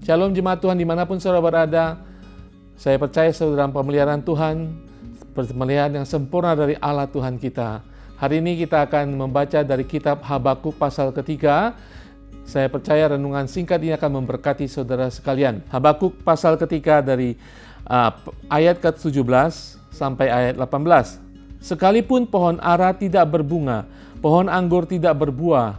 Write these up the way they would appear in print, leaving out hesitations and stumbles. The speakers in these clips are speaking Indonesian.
Shalom jemaat Tuhan dimanapun saudara berada. Saya percaya saudara dalam pemeliharaan Tuhan, pemeliharaan yang sempurna dari Allah Tuhan kita. Hari ini kita akan membaca dari kitab Habakuk pasal ketiga. Saya percaya renungan singkat ini akan memberkati saudara sekalian. Habakuk pasal ketiga dari ayat ke-17 sampai ayat 18. Sekalipun pohon ara tidak berbunga, pohon anggur tidak berbuah,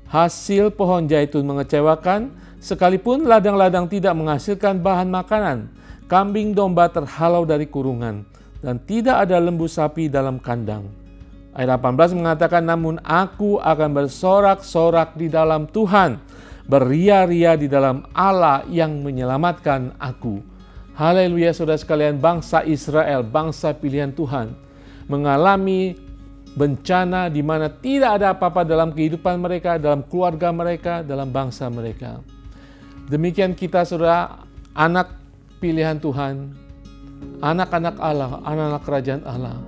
hasil pohon zaitun mengecewakan, sekalipun ladang-ladang tidak menghasilkan bahan makanan, kambing domba terhalau dari kurungan, dan tidak ada lembu sapi dalam kandang. Ayat 18 mengatakan, namun aku akan bersorak-sorak di dalam Tuhan, beria-ria di dalam Allah yang menyelamatkan aku. Haleluya saudara sekalian, bangsa Israel, bangsa pilihan Tuhan, mengalami bencana di mana tidak ada apa-apa dalam kehidupan mereka, dalam keluarga mereka, dalam bangsa mereka. Demikian kita saudara, anak pilihan Tuhan, anak-anak Allah, anak-anak kerajaan Allah.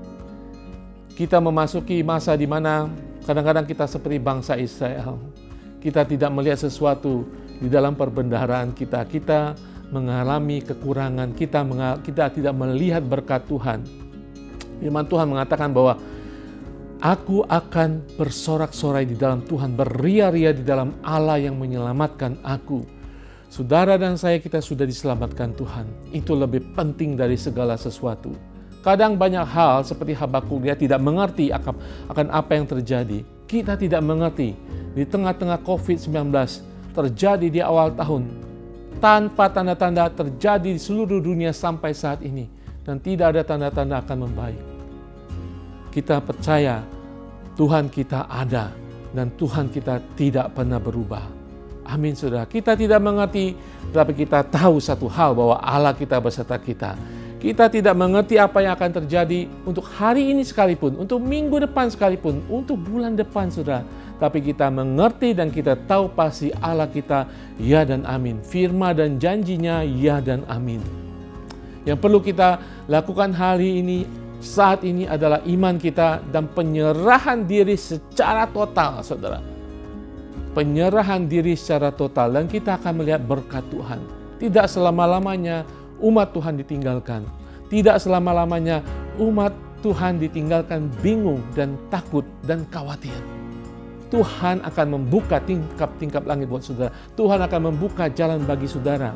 Kita memasuki masa di mana kadang-kadang kita seperti bangsa Israel. Kita tidak melihat sesuatu di dalam perbendaharaan kita. Kita mengalami kekurangan, kita tidak melihat berkat Tuhan. Firman Tuhan mengatakan bahwa aku akan bersorak-sorai di dalam Tuhan, beria-ria di dalam Allah yang menyelamatkan aku. Saudara dan saya, kita sudah diselamatkan Tuhan. Itu lebih penting dari segala sesuatu. Kadang banyak hal seperti Habakuk, dia tidak mengerti akan apa yang terjadi. Kita tidak mengerti. Di tengah-tengah COVID-19 terjadi di awal tahun, tanpa tanda-tanda terjadi di seluruh dunia sampai saat ini. Dan tidak ada tanda-tanda akan membaik. Kita percaya Tuhan kita ada dan Tuhan kita tidak pernah berubah. Amin saudara. Kita tidak mengerti, tapi kita tahu satu hal bahwa Allah kita beserta kita. Kita tidak mengerti apa yang akan terjadi untuk hari ini sekalipun, untuk minggu depan sekalipun, untuk bulan depan saudara. Tapi kita mengerti dan kita tahu pasti Allah kita ya dan amin. Firman dan janjinya ya dan amin. Yang perlu kita lakukan hari ini, saat ini adalah iman kita dan penyerahan diri secara total saudara. Penyerahan diri secara total dan kita akan melihat berkat Tuhan. Tidak selama-lamanya umat Tuhan ditinggalkan. Tidak selama-lamanya umat Tuhan ditinggalkan bingung dan takut dan khawatir. Tuhan akan membuka tingkap-tingkap langit buat saudara. Tuhan akan membuka jalan bagi saudara.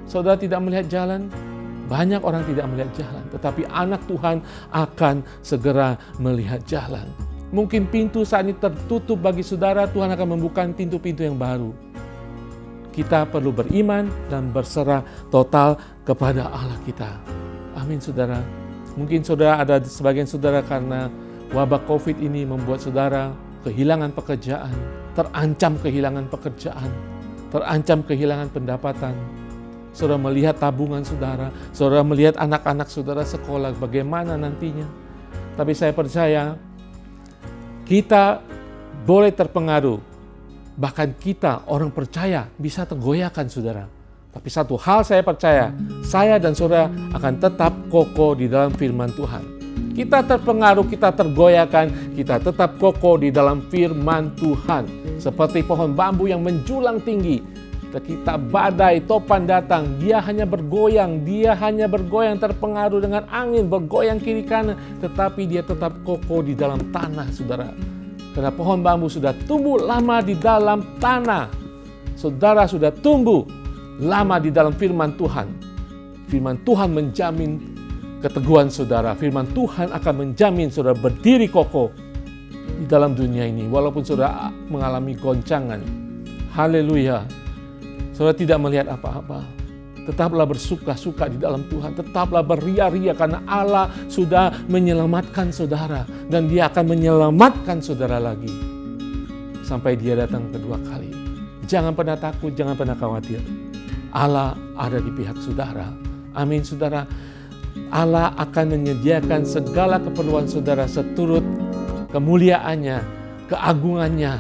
Saudara tidak melihat jalan, banyak orang tidak melihat jalan. Tetapi anak Tuhan akan segera melihat jalan. Mungkin pintu saat ini tertutup bagi saudara, Tuhan akan membuka pintu-pintu yang baru. Kita perlu beriman dan berserah total kepada Allah kita. Amin saudara. Mungkin saudara ada sebagian saudara karena wabah COVID ini membuat saudara kehilangan pekerjaan, terancam kehilangan pekerjaan, terancam kehilangan pendapatan. Saudara melihat tabungan saudara melihat anak-anak saudara sekolah, bagaimana nantinya. Tapi saya percaya, kita boleh terpengaruh, bahkan kita orang percaya bisa tergoyahkan saudara. Tapi satu hal saya percaya, saya dan saudara akan tetap kokoh di dalam firman Tuhan. Kita terpengaruh, kita tergoyahkan, kita tetap kokoh di dalam firman Tuhan. Seperti pohon bambu yang menjulang tinggi, ketika badai topan datang, dia hanya bergoyang terpengaruh dengan angin, bergoyang kiri kanan, tetapi dia tetap kokoh di dalam tanah saudara. Karena pohon bambu sudah tumbuh lama di dalam tanah. Saudara sudah tumbuh lama di dalam firman Tuhan. Firman Tuhan menjamin keteguhan saudara. Firman Tuhan akan menjamin saudara berdiri kokoh di dalam dunia ini. Walaupun saudara mengalami goncangan. Haleluya. Saudara tidak melihat apa-apa. Tetaplah bersuka-suka di dalam Tuhan. Tetaplah beria-ria karena Allah sudah menyelamatkan saudara. Dan dia akan menyelamatkan saudara lagi. Sampai dia datang kedua kali. Jangan pernah takut, jangan pernah khawatir. Allah ada di pihak saudara. Amin saudara. Allah akan menyediakan segala keperluan saudara seturut kemuliaannya, keagungannya,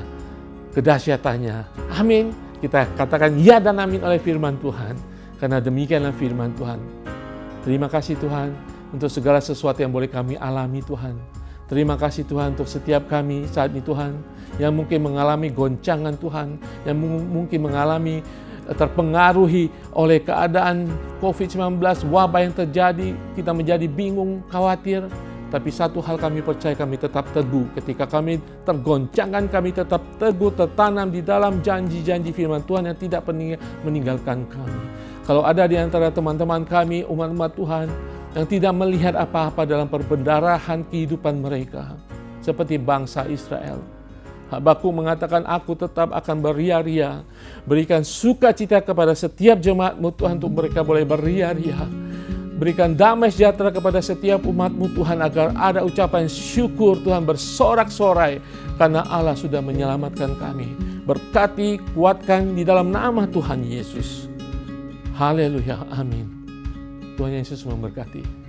kedahsyatannya. Amin. Kita katakan ya dan amin oleh firman Tuhan. Karena demikianlah firman Tuhan. Terima kasih Tuhan untuk segala sesuatu yang boleh kami alami Tuhan. Terima kasih Tuhan untuk setiap kami saat ini Tuhan. Yang mungkin mengalami goncangan Tuhan. Yang mungkin mengalami terpengaruhi oleh keadaan COVID-19, wabah yang terjadi, kita menjadi bingung, khawatir. Tapi satu hal kami percaya, kami tetap teguh. Ketika kami tergoncangkan, kami tetap teguh, tertanam di dalam janji-janji firman Tuhan yang tidak meninggalkan kami. Kalau ada di antara teman-teman kami, umat-umat Tuhan, yang tidak melihat apa-apa dalam perbendarahan kehidupan mereka, seperti bangsa Israel, Habakuk mengatakan, aku tetap akan beria-ria, berikan sukacita kepada setiap jemaat-Mu Tuhan, untuk mereka boleh beria-ria. Berikan damai sejahtera kepada setiap umat-Mu Tuhan, agar ada ucapan syukur Tuhan bersorak-sorai, karena Allah sudah menyelamatkan kami. Berkati, kuatkan di dalam nama Tuhan Yesus. Haleluya, amin. Tuhan Yesus memberkati.